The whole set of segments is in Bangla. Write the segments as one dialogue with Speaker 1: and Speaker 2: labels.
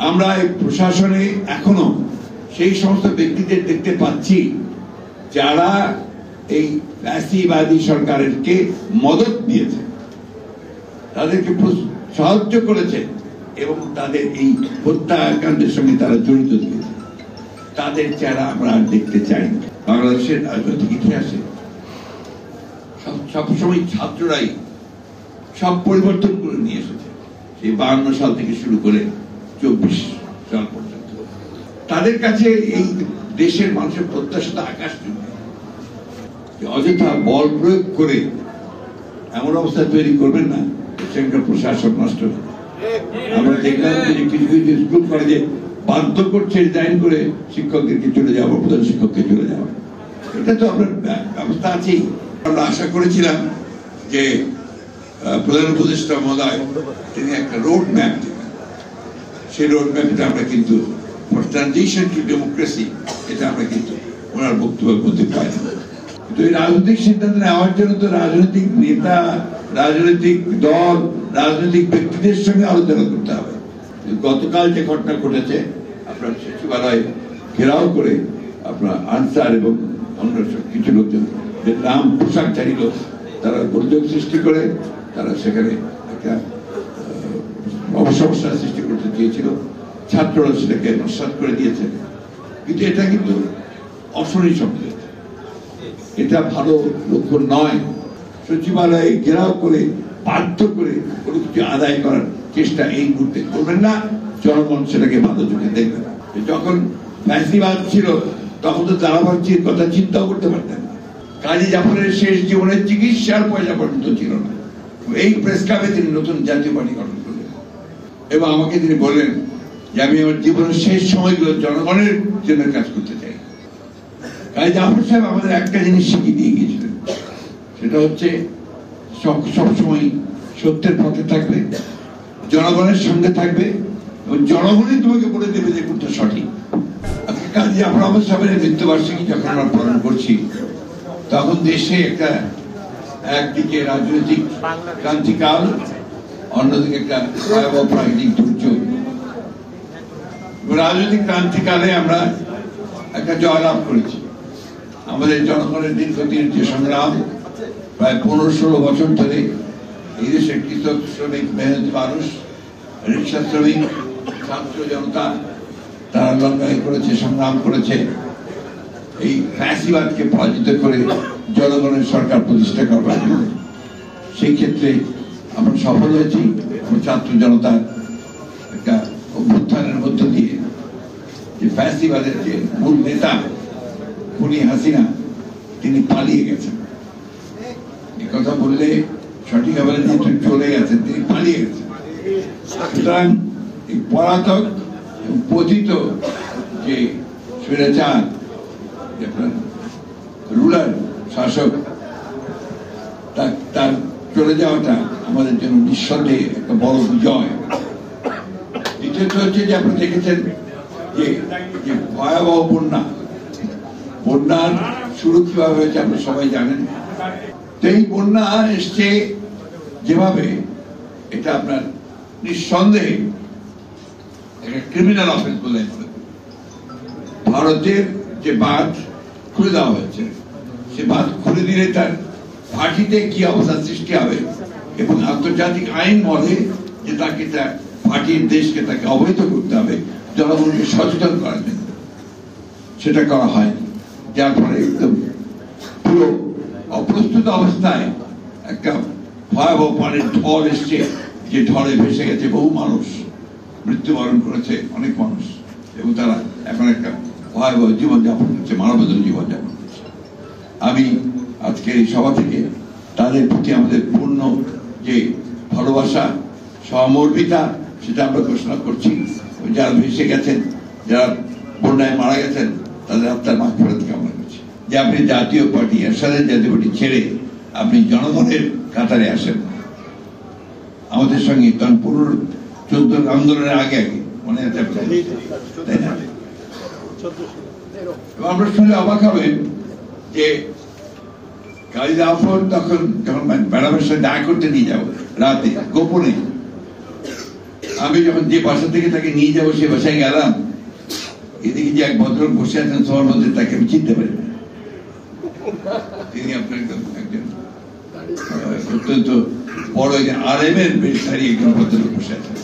Speaker 1: আমরা এই প্রশাসনে এখনো সেই সমস্ত ব্যক্তিদের দেখতে পাচ্ছি যারা এই ফ্যাসিবাদী সরকারকে মদত দিয়েছে, তাদেরকে সাহায্য করেছে এবং তাদের এই হত্যাকাণ্ডের সঙ্গে তারা জড়িত দিয়েছে। তাদের চেহারা আমরা আর দেখতে চাই না। বাংলাদেশের রাজনৈতিক ইতিহাসে সবসময় ছাত্ররাই সব পরিবর্তন করে নিয়ে এসেছে, সেই 52 সাল থেকে শুরু করে 24 সাল পর্যন্ত। তাদের কাছে এই দেশের মানুষের প্রত্যাশা আকাশ চুম্বি। অযথা বল প্রয়োগ করে এমন অবস্থা তৈরি করবেন না সেখানকার প্রশাসন নষ্ট হবে। আমরা দেখলাম যে কিছু কিছু স্কুল কলেজে বাধ্য করছে রিজাইন করে শিক্ষকদেরকে চলে যাওয়া, প্রধান শিক্ষককে চলে যাওয়া। এটা তো আপনার ব্যবস্থা আছেই। আমরা আশা করেছিলাম যে প্রধান উপদেষ্টা মহোদয় তিনি একটা রোড ম্যাপ দেবেন। সেই রোড ম্যাপটা আমরা কিন্তু ফর ট্রানজিশন টু ডেমোক্রেসি, এটা আমরা কিন্তু ওনার বক্তব্যের মধ্যে পাই না। কিন্তু এই রাজনৈতিক সিদ্ধান্ত নেওয়ার জন্য তো রাজনৈতিক নেতা, রাজনৈতিক দল, রাজনৈতিক ব্যক্তিদের সঙ্গে আলোচনা করতে হবে। গতকাল যে ঘটনা ঘটেছে, আপনার সচিবালয় ঘেরাও করে আপনার আনসার এবং অন্য কিছু লোকজন নাম পোশাকধারী লোক, তারা গোলযোগ সৃষ্টি করে তারা সেখানে একটা সমস্যার সৃষ্টি করতে চেয়েছিল। ছাত্ররা সেটাকে নস্যাৎ করে দিয়েছে। কিন্তু এটা কিন্তু অশনি সংকেত, এটা ভালো লক্ষণ নয়। সচিবালয়ে ঘেরাও করে বাধ্য করে কোনো কিছু আদায় করার চেষ্টা এই মুহূর্তে করবেন না। জনগণ সেটাকে ভালো চোখে দেখবে না। যখন ফ্যাসিবাদ ছিল তখন তো তারাবাঞ্চির কথা চিন্তাও করতে পারতেন না। কাজী জাফরের শেষ জীবনের চিকিৎসার পয়সা পর্যন্ত ছিল না। এই প্রেস ক্লাবে তিনি নতুন জাতীয় পার্টি গঠন করলেন এবং আমাকে তিনি বললেন যে আমি আমার জীবনের শেষ সময়গুলো জনগণের জন্য কাজ করতে চাই। কাজী জাফর সাহেব আমাদের একটা জিনিস শিখিয়ে দিয়ে গিয়েছিলেন, সেটা হচ্ছে সবসময় সত্যের পথে থাকবে, জনগণের সঙ্গে থাকবে এবং জনগণই তোমাকে বলে দেবে যে কোনটা সঠিক। কাজী জাফর আহমদ সাহেবের মৃত্যুবার্ষিকী যখন আমরা পালন করছি, তখন দেশে একটা একদিকে রাজনৈতিক ক্রান্তিকাল, অন্যদিকে একটা ভয়াবহ প্রাকৃতিক দুর্যোগ। রাজনৈতিক ক্রান্তিকালে আমরা একটা জয়লাভ করেছি। আমাদের জনগণের দীর্ঘদিন যে সংগ্রাম, প্রায় 15-16 বছর ধরে এই দেশের কৃষক, শ্রমিক, মেহনতি মানুষ, রিক্সা শ্রমিক, ছাত্র জনতা তারা লড়াই করেছে, সংগ্রাম করেছে এই ফ্যাসিবাদকে পরাজিত করে জনগণের সরকার প্রতিষ্ঠা করবার জন্য। সেই ক্ষেত্রে আমরা সফল হয়েছি। ছাত্র জনতার একটা অভ্যুত্থানের মধ্য দিয়ে যে ফ্যাসিবাদের যে মূল নেতা খুনি হাসিনা, তিনি পালিয়ে গেছেন। এই কথা বললে সঠিক হবে না, তিনি চলে গেছেন, তিনি পালিয়ে গেছেন। সুতরাং এই পলাতক এবং পতিত যে স্বৈরাচার, রুলার শাসক, তার চলে যাওয়াটা আমাদের জন্য নিঃসন্দেহে একটা বড় বিজয়। দ্বিতীয়ত হচ্ছে যে আপনি দেখেছেন যে ভয়াবহ বন্যার শুরু কিভাবে হয়েছে আপনি সবাই জানেন। তো এই বন্যা এসছে যেভাবে, এটা আপনার নিঃসন্দেহে একটা ক্রিমিনাল অফেন্স বলে মনে করি। ভারতের যে বাঁধ খুলে দেওয়া হয়েছে, সে বাঁধ খুলে দিলে তার ভাটিতে কি অবস্থা সৃষ্টি হবে এবং আন্তর্জাতিক আইন বলে যে তাকে ভাটির দেশকে তাকে অবহিত করতে হবে, জনগণকে সচেতন করার জন্য। সেটা করা হয়নি, যার ফলে একদম পুরো অপ্রস্তুত অবস্থায় একটা ভয়াবহ পানির ঢল এসছে, যে ঢলে ভেসে গেছে বহু মানুষ, মৃত্যুবরণ করেছে অনেক মানুষ এবং তারা এখন একটা ভয়াবহ জীবনযাপন করছে, মানবতার জীবনযাপন করছে। আমি আজকের এই সভা থেকে তাদের প্রতি আমাদের পূর্ণ যে ভালোবাসা, সহমর্মিতা, সেটা আমরা ঘোষণা করছি। যারা ভেসে গেছেন, যারা বন্যায় মারা গেছেন, তাদের আত্মার মাগফিরাত কামনা করছি। যে আপনি জাতীয় পার্টি, এরশাদের জাতীয় পার্টি ছেড়ে আপনি জনগণের কাতারে আসেন আমাদের সঙ্গে। কারণ 14 আন্দোলনের আগে মনে আছে, তাই না? আমরা শুনে অবাক হবেন যে কাজী জাফর তখন যখন ম্যাডামের সাথে দেখা করতে নিয়ে যাবো রাতে গোপনে, আমি যখন যে বাসা থেকে তাকে নিয়ে যাবো সে বাসায় গেলাম, এদিকে যে এক ভদ্রলোক বসে আছেন সবার মধ্যে, তাকে আমি চিনতে পারি না। তিনি আপনার একজন অত্যন্ত বড় একজন আলেমের বেশধারী একজন ভদ্রলোক বসে আছেন,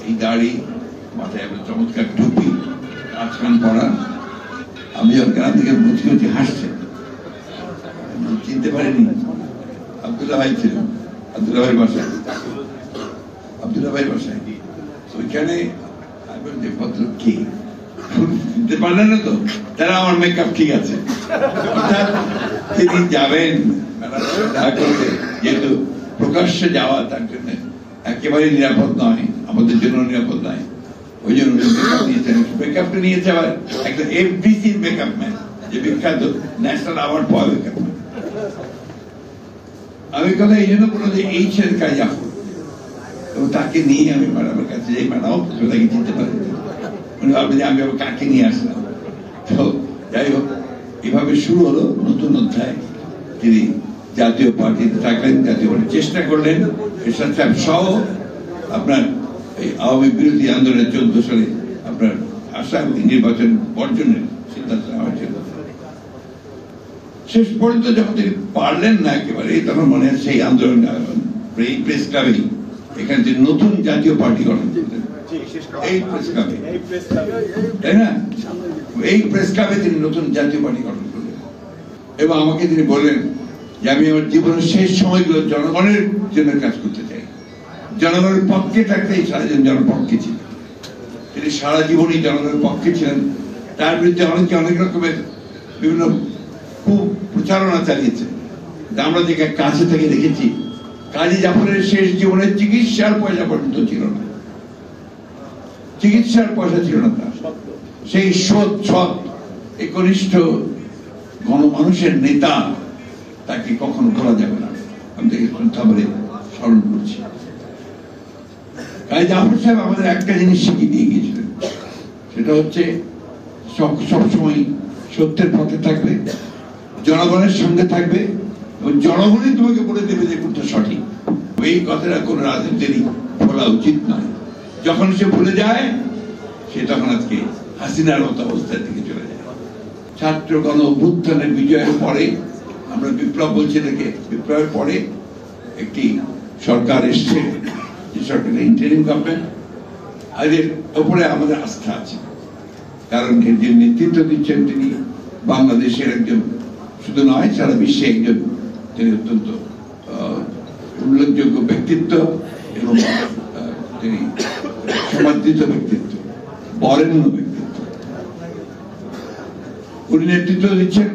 Speaker 1: এই দাড়ি, মাথায় একটা চমৎকার টুপি, আজকান পড়া। আমি যখন গ্রাম থেকে মুচকি মুচকি হাসছেন, চিনতে পারিনি। আব্দুল্লাহ ভাই ছিল, আব্দুল্লাহ ভাইয়ের বাসায়, আব্দুল্লাহ ভাইয়ের বাসায় ওইখানে আমি বলছি ভদ্রলোক কি চিনতে পারলেন না তো? তারা আমার মেকআপ ঠিক আছে, তিনি যাবেন যেহেতু প্রকাশ্যে যাওয়া তার জন্য একেবারে নিরাপদ নয়, আমাদের জন্য নিরাপদ নয়, ওই জন্য মেকআপ নিয়েছেন। মেকআপটা নিয়েছে আবার একটা এফডিসি মেকআপ ম্যান, যে বিখ্যাত ন্যাশনাল অ্যাওয়ার্ড পাওয়া মেকআপ ম্যান। আমি কথা এই জন্য বললো যে এই ছেলের কাজ আসুন, এবং তাকে নিয়ে আমি ম্যাডামের কাছে যাই, ম্যাডাম তাকে চিনতে পারেন, উনি ভাবলেন যে আমি আবার কাকে নিয়ে আসলাম। তো যাই হোক, এভাবে শুরু হলো নতুন অধ্যায়। তিনি জাতীয় পার্টিতে থাকলেন, জাতীয় পার্টির চেষ্টা করলেন, এরশাদ সাহেব সহ আপনার এই আওয়ামী বিরোধী আন্দোলনের 14 সালে আপনার আশা নির্বাচন বর্জনের সিদ্ধান্ত নেওয়া হয়েছিল। শেষ পর্যন্ত যখন তিনি পারলেন না একেবারে, তখন মনে হয় সেই আন্দোলন, এই প্রেস ক্লাবেই এখানে তিনি নতুন জাতীয় পার্টি গঠন করলেন, এই প্রেস ক্লাবে, তাই না? এই প্রেস ক্লাবে তিনি নতুন জাতীয় পার্টি গঠন করলেন, এবং আমাকে তিনি বললেন যে আমি আমার জীবনের শেষ সময়গুলো জনগণের জন্য কাজ করতে চাই, জনগণের পক্ষে থাকতে। সারা জীবন জনপক্ষে ছিলেন তিনি, সারা জীবনই জনগণের পক্ষে ছিলেন। তার বিরুদ্ধে অনেকে অনেক রকমের বিভিন্ন প্রচারণা চালিয়েছেন। আমরা যে কাছে থেকে দেখেছি, কাজী জাফরের শেষ জীবনের চিকিৎসার পয়সা পর্যন্ত ছিল না, চিকিৎসার পয়সা ছিল না তার। সেই সৎ একনিষ্ঠ গণমানুষের নেতা, তাকে কখনো ভোলা যাবে না। আমি তাকে শ্রদ্ধা বলে স্মরণ করছি। কাজী জাফর সাহেব আমাদের একটা জিনিস শিখিয়ে দিয়ে গিয়েছিলেন, সেটা হচ্ছে সবসময় সত্যের পথে থাকবে, জনগণের সঙ্গে থাকবে, এবং জনগণই তোমাকে বলে দেবে যে কোনটা সঠিক। এই কথাটা কোনো রাজনীতিরই বলা উচিত নয়। যখন সে ভুলে যায়, সে তখন আজকে হাসিনার মতো অবস্থার দিকে চলে যায়। ছাত্র গণ অভ্যুত্থানের বিজয়ের পরে, আমরা বিপ্লব বলছি এটাকে, বিপ্লবের পরে একটি সরকার এসছে, যে সরকারের ইন্টারিম গভর্নমেন্ট, এদের উপরে আমাদের আস্থা আছে, কারণ এর যে নেতৃত্ব দিচ্ছেন তিনি বাংলাদেশের একজন, শুধু নয় সারা বিশ্বে একজন, তিনি অত্যন্ত উল্লেখযোগ্য ব্যক্তিত্ব এবং তিনি সমাদৃত ব্যক্তিত্ব, বরেণ্য ব্যক্তিত্ব। উনি নেতৃত্ব দিচ্ছেন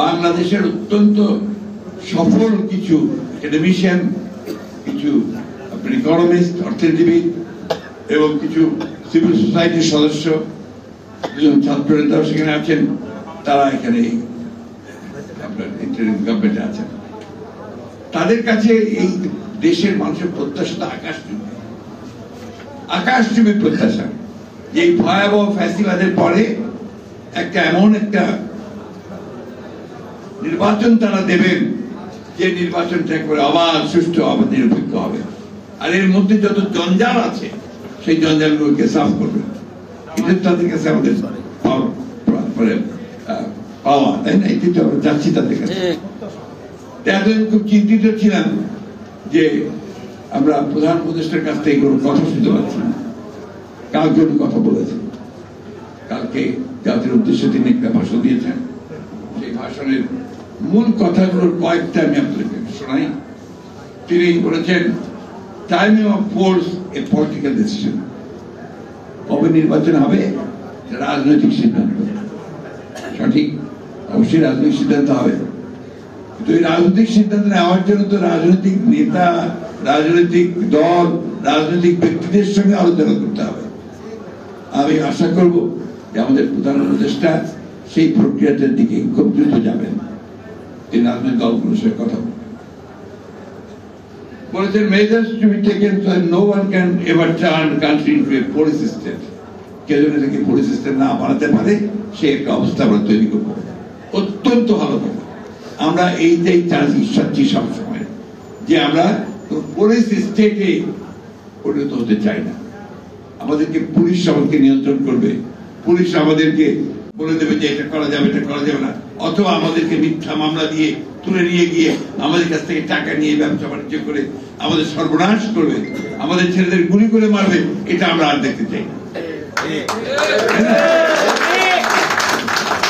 Speaker 1: বাংলাদেশের অত্যন্ত সফল কিছু একাডেমিশিয়ান, কিছু আপনার ইকোনমিস্ট, অর্থনীতিবিদ, এবং কিছু সিভিল সোসাইটির সদস্য, দুজন ছাত্র নেতাও সেখানে আছেন। তারা এখানে আপনার ইন্টারিম গভর্নমেন্টে আছেন। তাদের কাছে এই দেশের মানুষের প্রত্যাশা আকাশচুম্বী প্রত্যাশা, যে এই ভয়াবহ ফ্যাসিবাদের পরে এমন একটা নির্বাচন তারা দেবেন, যে নির্বাচনটা করে আবার সুষ্ঠু, আবার নিরপেক্ষ হবে, আর এর মধ্যে যত জঞ্জাল আছে সেই জঞ্জালগুলোকে সাফ করবেন। এটা তাদের কাছে আমাদের পাওয়া, তাই না? এটি তো আমরা যাচ্ছি তাদের কাছে। এতদিন খুব চিন্তিত ছিলাম যে আমরা প্রধান উপদেষ্টার কাছ থেকে কোনো কথা শুনতে পাচ্ছি না। কালকে উনি কথা বলেছেন, কালকে জাতির উদ্দেশ্যে তিনি একটা ভাষণ দিয়েছেন। সেই ভাষণের মূল কথাগুলোর কয়েকটা আমি আপনাদেরকে শোনাই। তিনি বলেছেন, timing of polls a political decision. কবে নির্বাচন হবে রাজনৈতিক সিদ্ধান্ত, সঠিক, অবশ্যই রাজনৈতিক সিদ্ধান্ত হবে, কিন্তু এই রাজনৈতিক সিদ্ধান্ত নেওয়ার জন্য তো রাজনৈতিক নেতা, রাজনৈতিক দল, রাজনৈতিক ব্যক্তিদের সঙ্গে আলোচনা করতে হবে। আমি আশা করব যে আমাদের প্রধান উপদেষ্টা সেই প্রক্রিয়াটার দিকে খুব দ্রুত যাবেন, তিনি রাজনৈতিক দলগুলোর সঙ্গে কথা বলেছেন। measures to be taken so that no one can ever turn the country into a police state. কেউ যেন এটাকে পুলিশ স্টেট না বানাতে পারে, সে একটা অবস্থা আমরা তৈরি করবো। অত্যন্ত ভালো কথা। আমরা এইটাই চাচ্ছি সবসময়, যে আমরা পুলিশ স্টেটে পরিণত হতে চাই না। আমাদেরকে পুলিশ আমাদেরকে নিয়ন্ত্রণ করবে, পুলিশ আমাদেরকে বলে দেবে যে এটা করা যাবে, এটা করা যাবে না, অথবা আমাদেরকে মিথ্যা মামলা দিয়ে তুলে নিয়ে গিয়ে আমাদের কাছ থেকে টাকা নিয়ে ব্যবসা বাণিজ্য করে আমাদের সর্বনাশ করবে, আমাদের ছেলেদের গুলি করে মারবে, এটা আমরা আর দেখতে চাই।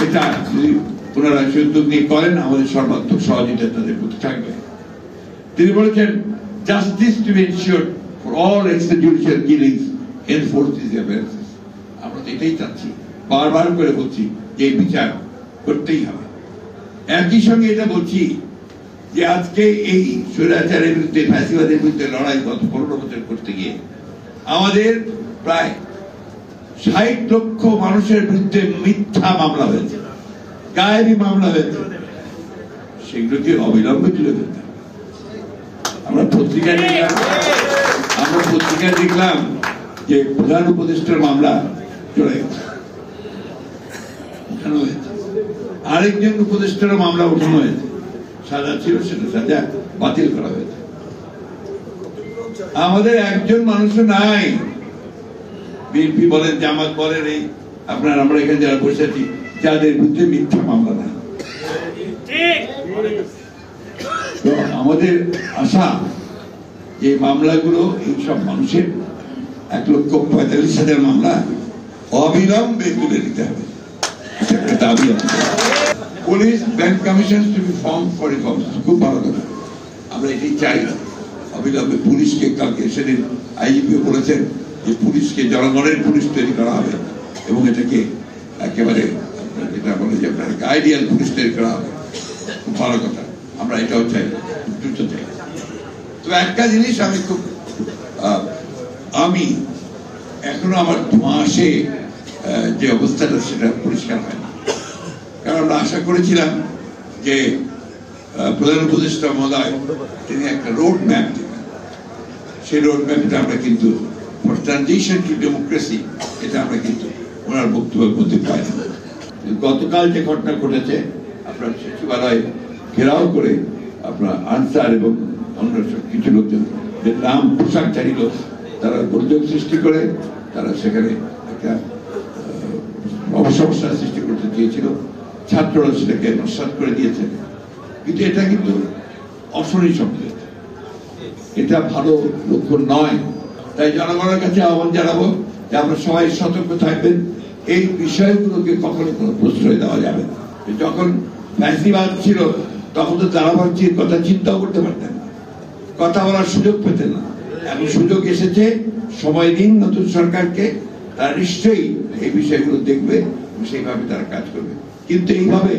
Speaker 1: এটা যদি ওনারা উদ্যোগ নিয়ে করেন, আমাদের সর্বাত্মক সহযোগিতা তাদের প্রতি থাকবে। তিনি বলেছেন, justice to be ensured for all extrajudicial killings enforce this affairs. আমরা তো এটাই চাচ্ছি, বারবার করে বলছি যে বিচার করতেই হবে। একই সঙ্গে এটা বলছি যে আজকে এই স্বৈরাচারের বিরুদ্ধে, ফ্যাসিবাদের বিরুদ্ধে লড়াই গত 15 বছর করতে গিয়ে আমাদের প্রায় 60 লক্ষ মানুষের বিরুদ্ধে মিথ্যা মামলা হয়েছে, গায়েবী মামলা হয়েছে, সেগুলোকে অবিলম্বে তুলে ফেলতে হবে। আমরা পত্রিকায় দেখলাম যে প্রধান উপদেষ্টার মামলা চলে গেছে, উঠানো হয়েছে, আরেকজন উপদেষ্টার মামলা উঠানো হয়েছে, সাজা ছিল সেটা সাজা বাতিল করা হয়েছে। আমাদের একজন মানুষও নাই, বিএনপি বলেন, জামাত বলেন, এই আপনার আমরা এখানে যারা বসে আছি, যাদের বিরুদ্ধে মিথ্যা মামলা নাই। তো আমাদের আশা যে মামলাগুলো এইসব মানুষের 1,45,000 মামলা অবিলম্বে তুলে নিতে হবে, দাবি আছে। Police bank commission to be form for reforms, খুব ভালো কথা, আমরা এটাই চাই। অবিলম্বে পুলিশকে, কালকে সেদিন আইজিপিও বলেছেন যে পুলিশকে জনগণের পুলিশ তৈরি করা হবে এবং এটাকে একেবারে যেটা বলে যে আপনার আইডিয়াল পুলিশ তৈরি করা হবে, খুব ভালো কথা, আমরা এটাও চাই, দ্রুত চাই। তো একটা জিনিস আমি এখনো আমার ধোঁয়াশে যে অবস্থাটা সেটা পরিষ্কার হয় না, কারণ আমরা আশা করেছিলাম যে প্রধান উপদেষ্টা মহোদয় তিনি একটা রোড ম্যাপ দেবেন, সেই রোড ম্যাপটা আমরা কিন্তু ফর ট্রানজিশন টু ডেমোক্রেসি, এটা আমরা কিন্তু ওনার বক্তব্যের মধ্যে পাই না। গতকাল যে ঘটনা ঘটেছে, আপনার সচিবালয় ঘেরাও করে আপনার আনসার এবং অন্য কিছু লোকজন যে নাম পোশাকধারী লোক, তারা দুর্যোগ সৃষ্টি করে তারা সেখানে একটা সমস্যার সৃষ্টি করতে চেয়েছিল, ছাত্ররা সেটাকে নস্যাৎ করে দিয়েছে। কিন্তু এটা কিন্তু অশনি সংকেত, এটা ভালো লক্ষণ নয়। তাই জনগণের কাছে আহ্বান জানাবো যে আমরা সবাই সতর্ক থাকবেন, এই বিষয়গুলোকে কখনো কোনো প্রশ্রয় দেওয়া যাবে না। যখন ফ্যাসিবাদ ছিল তখন তো ধারাবাহিক কথা চিন্তাও করতে পারতেন না, কথা বলার সুযোগ পেতেন না। এখন সুযোগ এসেছে, সময় দিন নতুন সরকারকে, তারা নিশ্চয়ই এই বিষয়গুলো দেখবে, সেইভাবে তারা কাজ করবে। কিন্তু এইভাবে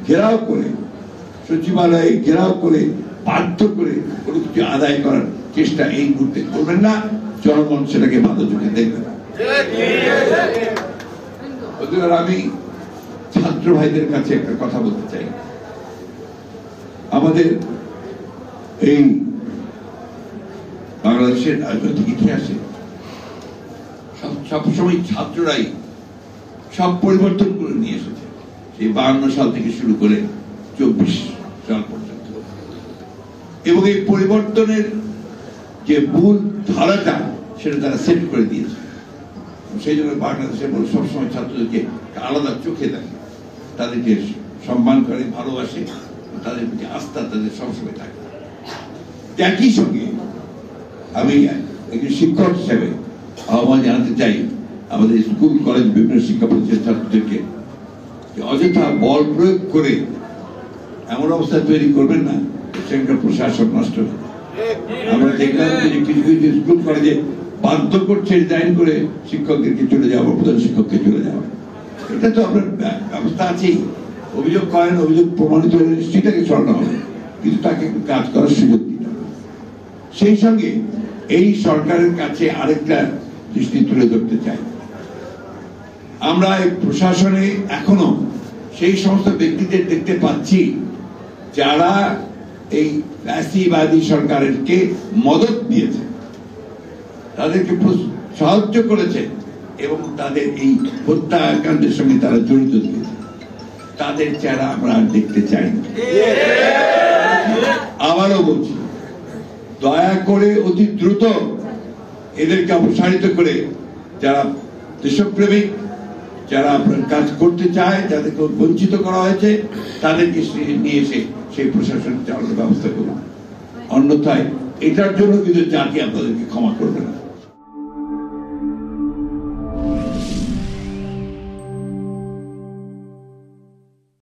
Speaker 1: ঘেরাও করে, সচিবালয়ে ঘেরাও করে, বাধ্য করে কোনো কিছু আদায় করার চেষ্টা এই মুহূর্তে করবেন না, জনগণ সেটাকে ভালো চোখে দেখবে না। আমি ছাত্র ভাইদের কাছে একটা কথা বলতে চাই, আমাদের এই বাংলাদেশের রাজনৈতিক ইতিহাসে সবসময় ছাত্ররাই সব পরিবর্তন করে নিয়ে এসেছে, সেই 52 সাল থেকে শুরু করে 24 সাল পর্যন্ত, এবং এই পরিবর্তনের যে মূল ধারাটা সেটা তারা সেট করে দিয়েছে। সেই জন্য বাংলাদেশের বলে সবসময় ছাত্রদেরকে আলাদা চোখে দেখে, তাদেরকে সম্মান করে, ভালোবাসে, তাদের প্রতি আস্থা তাদের সবসময় থাকে। একই সঙ্গে আমি একজন শিক্ষক হিসেবে আহ্বান জানাতে চাই আমাদের স্কুল কলেজ বিভিন্ন শিক্ষা প্রতিষ্ঠানের ছাত্রদেরকে, অযথা বল প্রয়োগ করে এমন অবস্থা তৈরি করবেন না সেখানকার প্রশাসন নষ্ট হবে। আমরা দেখলাম যে কিছু কিছু স্কুল কলেজে বাধ্য করছে রিজাইন করে শিক্ষকদেরকে চলে যাওয়া, প্রধান শিক্ষককে চলে যাওয়া, এটা তো আপনার ব্যবস্থা আছেই। অভিযোগ করেন, অভিযোগ প্রমাণিত হলে নিশ্চয়ই তাকে সরানো হবে, কিন্তু তাকে কাজ করার সুযোগ দিতে হবে। সেই সঙ্গে এই সরকারের কাছে আরেকটা দৃষ্টি তুলে ধরতে চাই, আমরা এই প্রশাসনে এখনো সেই সমস্ত ব্যক্তিদের দেখতে পাচ্ছি যারা এই ফ্যাসিবাদী সরকারকে মদত দিয়েছে, তাদেরকে সাহায্য করেছে এবং তাদের এই হত্যাকাণ্ডের সঙ্গে তারা জড়িত দিয়েছে, তাদের চেহারা আমরা আর দেখতে চাই না। আবারও বলছি, দয়া করে অতি দ্রুত এদেরকে অপসারিত করে যারা দেশপ্রেমিক, যারা আপনার কাজ করতে চায়, যাদেরকে বঞ্চিত করা হয়েছে, তাদেরকে নিয়ে এসে সেই প্রশাসন চালানোর ব্যবস্থা করুন। অন্যথায় এটার জন্য কিন্তু জাতি আপনাদেরকে ক্ষমা করবে না।